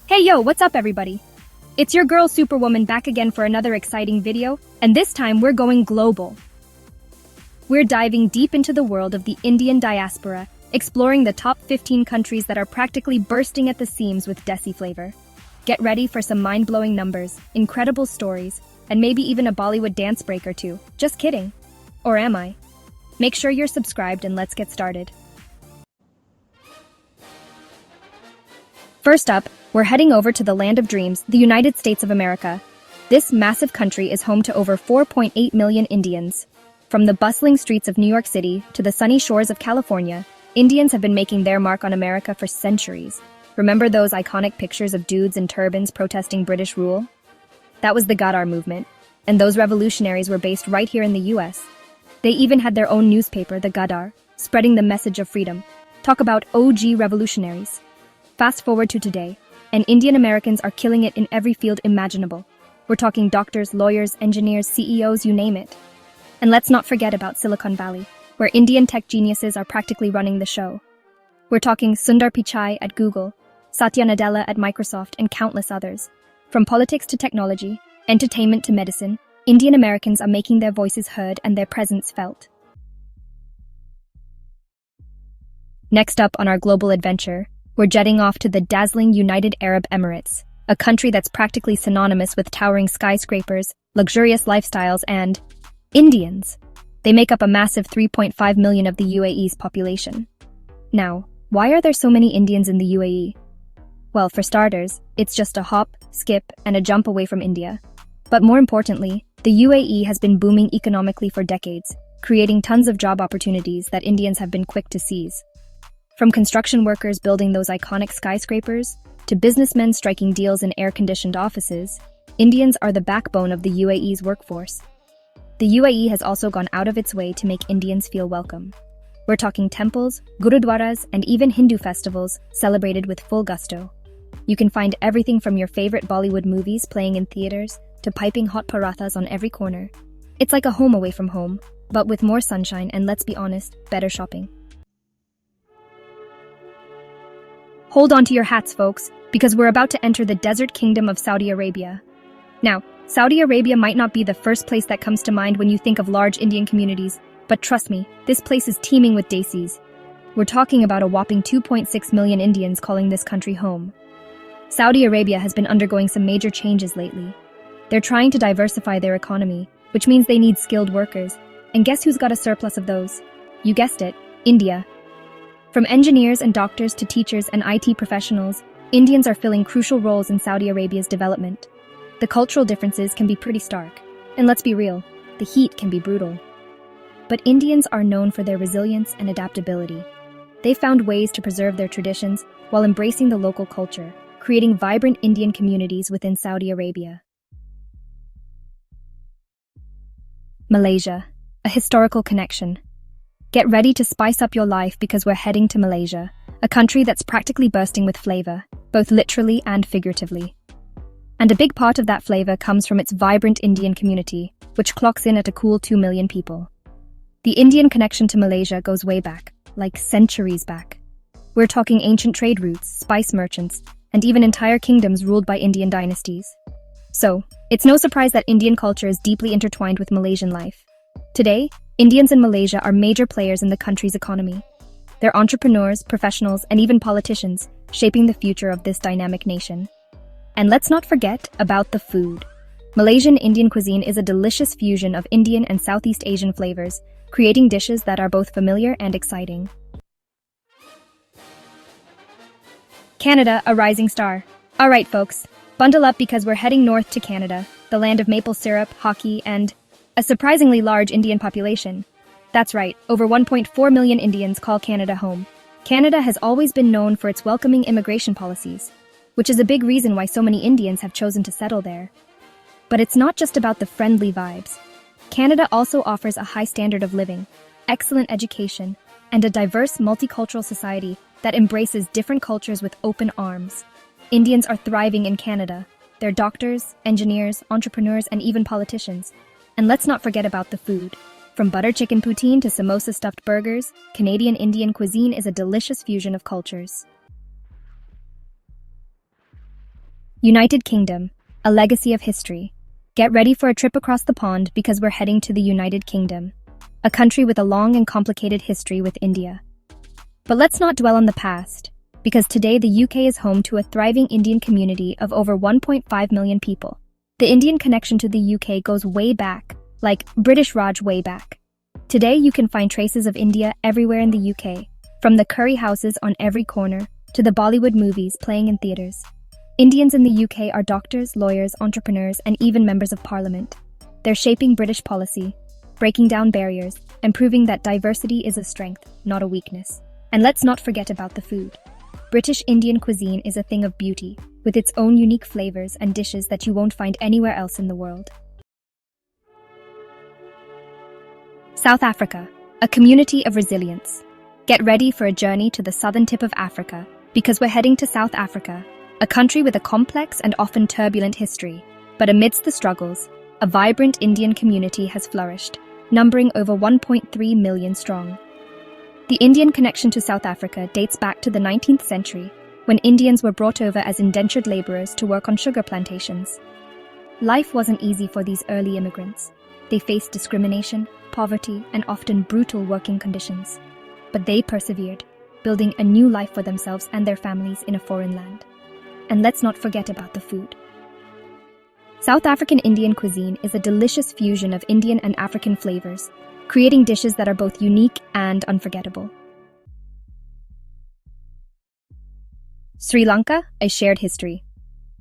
Hey yo, what's up everybody? It's your girl Superwoman back again for another exciting video, and this time we're going global. We're diving deep into the world of the Indian diaspora, exploring the top 15 countries that are practically bursting at the seams with desi flavor. Get ready for some mind-blowing numbers, incredible stories, and maybe even a Bollywood dance break or two. Just kidding. Or am I? Make sure you're subscribed and let's get started. First up, we're heading over to the land of dreams, the United States of America. This massive country is home to over 4.8 million Indians. From the bustling streets of New York City to the sunny shores of California, Indians have been making their mark on America for centuries. Remember those iconic pictures of dudes in turbans protesting British rule? That was the Ghadar movement, and those revolutionaries were based right here in the US. They even had their own newspaper, the Ghadar, spreading the message of freedom. Talk about OG revolutionaries. Fast forward to today, and Indian Americans are killing it in every field imaginable. We're talking doctors, lawyers, engineers, CEOs, you name it. And let's not forget about Silicon Valley, where Indian tech geniuses are practically running the show. We're talking Sundar Pichai at Google, Satya Nadella at Microsoft, and countless others. From politics to technology, entertainment to medicine, Indian Americans are making their voices heard and their presence felt. Next up on our global adventure, we're jetting off to the dazzling United Arab Emirates, a country that's practically synonymous with towering skyscrapers, luxurious lifestyles, and Indians. They make up a massive 3.5 million of the UAE's population. Now, why are there so many Indians in the UAE? Well, for starters, it's just a hop, skip, and a jump away from India. But more importantly, the UAE has been booming economically for decades, creating tons of job opportunities that Indians have been quick to seize. From construction workers building those iconic skyscrapers, to businessmen striking deals in air-conditioned offices, Indians are the backbone of the UAE's workforce. The UAE has also gone out of its way to make Indians feel welcome. We're talking temples, gurudwaras, and even Hindu festivals celebrated with full gusto. You can find everything from your favorite Bollywood movies playing in theaters to piping hot parathas on every corner. It's like a home away from home, but with more sunshine and, let's be honest, better shopping. Hold on to your hats, folks, because we're about to enter the desert kingdom of Saudi Arabia. Now, Saudi Arabia might not be the first place that comes to mind when you think of large Indian communities, but trust me, this place is teeming with desis. We're talking about a whopping 2.6 million Indians calling this country home. Saudi Arabia has been undergoing some major changes lately. They're trying to diversify their economy, which means they need skilled workers. And guess who's got a surplus of those? You guessed it, India. From engineers and doctors to teachers and IT professionals, Indians are filling crucial roles in Saudi Arabia's development. The cultural differences can be pretty stark, and let's be real, the heat can be brutal. But Indians are known for their resilience and adaptability. They've found ways to preserve their traditions while embracing the local culture, creating vibrant Indian communities within Saudi Arabia. Malaysia, a historical connection. Get ready to spice up your life because we're heading to Malaysia, a country that's practically bursting with flavor, both literally and figuratively. And a big part of that flavor comes from its vibrant Indian community, which clocks in at a cool 2 million people. The Indian connection to Malaysia goes way back, like centuries back. We're talking ancient trade routes, spice merchants, and even entire kingdoms ruled by Indian dynasties. So, it's no surprise that Indian culture is deeply intertwined with Malaysian life. Today, Indians in Malaysia are major players in the country's economy. They're entrepreneurs, professionals, and even politicians, shaping the future of this dynamic nation. And let's not forget about the food. Malaysian Indian cuisine is a delicious fusion of Indian and Southeast Asian flavors, creating dishes that are both familiar and exciting. Canada, a rising star. All right, folks, bundle up because we're heading north to Canada, the land of maple syrup, hockey, and a surprisingly large Indian population. That's right, over 1.4 million Indians call Canada home. Canada has always been known for its welcoming immigration policies, which is a big reason why so many Indians have chosen to settle there. But it's not just about the friendly vibes. Canada also offers a high standard of living, excellent education, and a diverse multicultural society that embraces different cultures with open arms. Indians are thriving in Canada. They're doctors, engineers, entrepreneurs, and even politicians. And let's not forget about the food. From butter chicken poutine to samosa stuffed burgers, Canadian Indian cuisine is a delicious fusion of cultures. United Kingdom, a legacy of history. Get ready for a trip across the pond because we're heading to the United Kingdom, a country with a long and complicated history with India. But let's not dwell on the past, because today the UK is home to a thriving Indian community of over 1.5 million people. The Indian connection to the UK goes way back, like British Raj way back. Today you can find traces of India everywhere in the UK, from the curry houses on every corner to the Bollywood movies playing in theatres. Indians in the UK are doctors, lawyers, entrepreneurs, and even members of parliament. They're shaping British policy, breaking down barriers, and proving that diversity is a strength, not a weakness. And let's not forget about the food. British Indian cuisine is a thing of beauty, with its own unique flavors and dishes that you won't find anywhere else in the world. South Africa, a community of resilience. Get ready for a journey to the southern tip of Africa, because we're heading to South Africa, a country with a complex and often turbulent history. But amidst the struggles, a vibrant Indian community has flourished, numbering over 1.3 million strong. The Indian connection to South Africa dates back to the 19th century, when Indians were brought over as indentured laborers to work on sugar plantations. Life wasn't easy for these early immigrants. They faced discrimination, poverty, and often brutal working conditions. But they persevered, building a new life for themselves and their families in a foreign land. And let's not forget about the food. South African Indian cuisine is a delicious fusion of Indian and African flavors, creating dishes that are both unique and unforgettable. Sri Lanka, a shared history.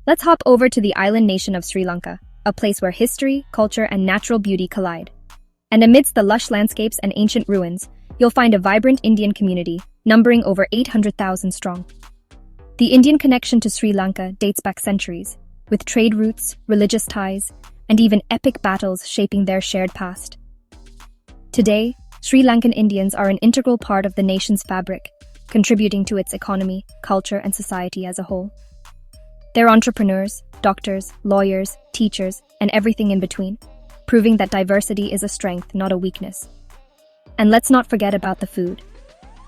Let's hop over to the island nation of Sri Lanka, a place where history, culture, and natural beauty collide. And amidst the lush landscapes and ancient ruins, you'll find a vibrant Indian community, numbering over 800,000 strong. The Indian connection to Sri Lanka dates back centuries, with trade routes, religious ties, and even epic battles shaping their shared past. Today, Sri Lankan Indians are an integral part of the nation's fabric, contributing to its economy, culture, and society as a whole. They're entrepreneurs, doctors, lawyers, teachers, and everything in between, proving that diversity is a strength, not a weakness. And let's not forget about the food.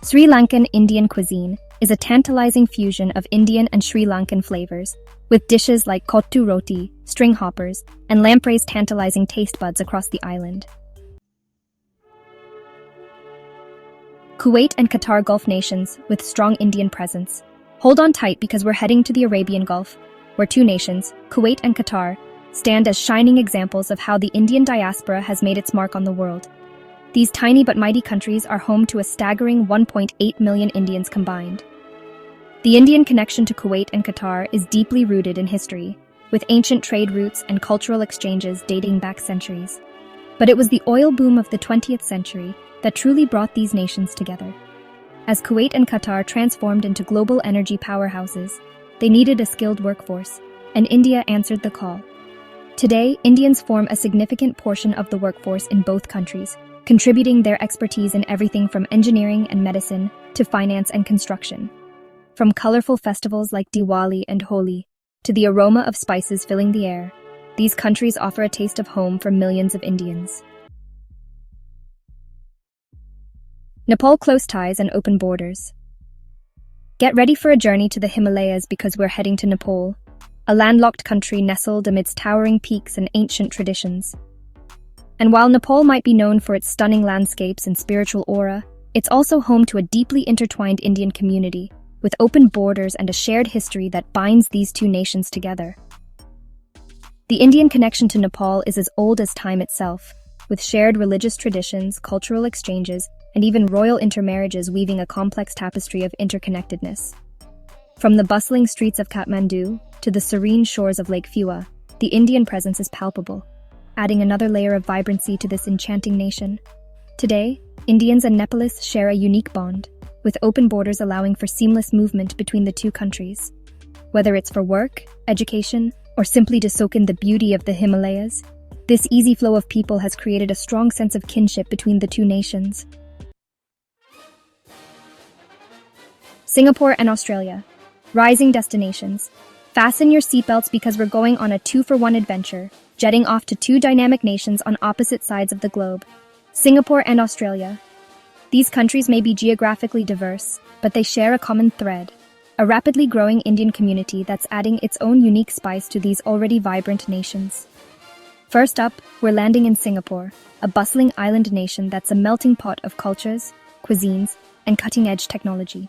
Sri Lankan Indian cuisine is a tantalizing fusion of Indian and Sri Lankan flavors, with dishes like kottu roti, string hoppers, and lampreys tantalizing taste buds across the island. Kuwait and Qatar Gulf nations with strong Indian presence. Hold on tight because we're heading to the Arabian Gulf, where two nations, Kuwait and Qatar, stand as shining examples of how the Indian diaspora has made its mark on the world. These tiny but mighty countries are home to a staggering 1.8 million Indians combined. The Indian connection to Kuwait and Qatar is deeply rooted in history, with ancient trade routes and cultural exchanges dating back centuries. But it was the oil boom of the 20th century that truly brought these nations together. As Kuwait and Qatar transformed into global energy powerhouses, they needed a skilled workforce, and India answered the call. Today, Indians form a significant portion of the workforce in both countries, contributing their expertise in everything from engineering and medicine to finance and construction. From colorful festivals like Diwali and Holi to the aroma of spices filling the air, these countries offer a taste of home for millions of Indians. Nepal, close ties and open borders. Get ready for a journey to the Himalayas because we're heading to Nepal, a landlocked country nestled amidst towering peaks and ancient traditions. And while Nepal might be known for its stunning landscapes and spiritual aura, it's also home to a deeply intertwined Indian community, with open borders and a shared history that binds these two nations together. The Indian connection to Nepal is as old as time itself, with shared religious traditions, cultural exchanges, and even royal intermarriages weaving a complex tapestry of interconnectedness. From the bustling streets of Kathmandu to the serene shores of Lake Phiwa, the Indian presence is palpable, adding another layer of vibrancy to this enchanting nation. Today, Indians and Nepalese share a unique bond, with open borders allowing for seamless movement between the two countries. Whether it's for work, education, or simply to soak in the beauty of the Himalayas, this easy flow of people has created a strong sense of kinship between the two nations. Singapore and Australia. Rising destinations. Fasten your seatbelts because we're going on a 2-for-1 adventure, jetting off to two dynamic nations on opposite sides of the globe. Singapore and Australia. These countries may be geographically diverse, but they share a common thread: a rapidly growing Indian community that's adding its own unique spice to these already vibrant nations. First up, we're landing in Singapore, a bustling island nation that's a melting pot of cultures, cuisines, and cutting-edge technology.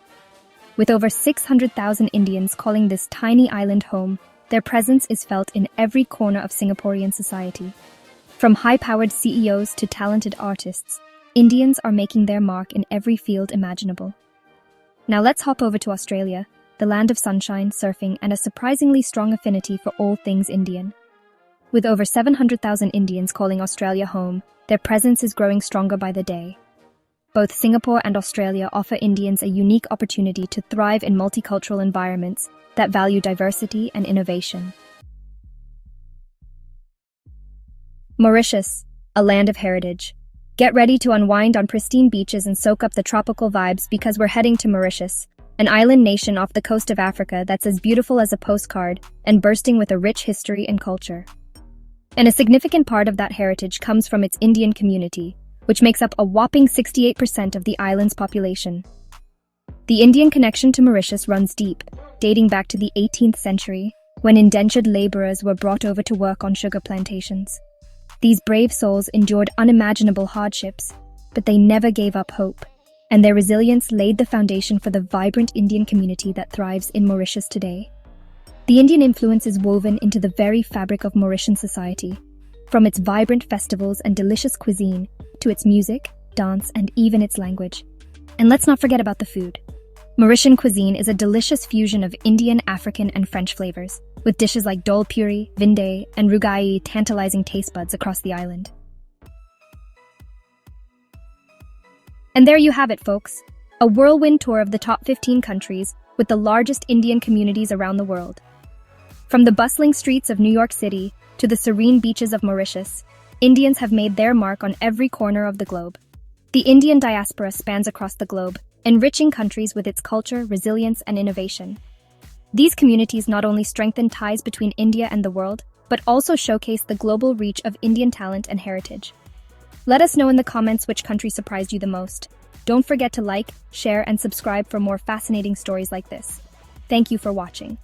With over 600,000 Indians calling this tiny island home, their presence is felt in every corner of Singaporean society. From high-powered CEOs to talented artists, Indians are making their mark in every field imaginable. Now let's hop over to Australia, the land of sunshine, surfing, and a surprisingly strong affinity for all things Indian. With over 700,000 Indians calling Australia home, their presence is growing stronger by the day. Both Singapore and Australia offer Indians a unique opportunity to thrive in multicultural environments that value diversity and innovation. Mauritius, a land of heritage. Get ready to unwind on pristine beaches and soak up the tropical vibes because we're heading to Mauritius, an island nation off the coast of Africa that's as beautiful as a postcard and bursting with a rich history and culture. And a significant part of that heritage comes from its Indian community, which makes up a whopping 68% of the island's population. The Indian connection to Mauritius runs deep, dating back to the 18th century, when indentured laborers were brought over to work on sugar plantations. These brave souls endured unimaginable hardships, but they never gave up hope, and their resilience laid the foundation for the vibrant Indian community that thrives in Mauritius today. The Indian influence is woven into the very fabric of Mauritian society, from its vibrant festivals and delicious cuisine to its music, dance, and even its language. And let's not forget about the food. Mauritian cuisine is a delicious fusion of Indian, African, and French flavors, with dishes like dol puri, vindé, and rugai tantalizing taste buds across the island. And there you have it, folks. A whirlwind tour of the top 15 countries with the largest Indian communities around the world. From the bustling streets of New York City to the serene beaches of Mauritius, Indians have made their mark on every corner of the globe. The Indian diaspora spans across the globe, enriching countries with its culture, resilience, and innovation. These communities not only strengthen ties between India and the world, but also showcase the global reach of Indian talent and heritage. Let us know in the comments which country surprised you the most. Don't forget to like, share, and subscribe for more fascinating stories like this. Thank you for watching.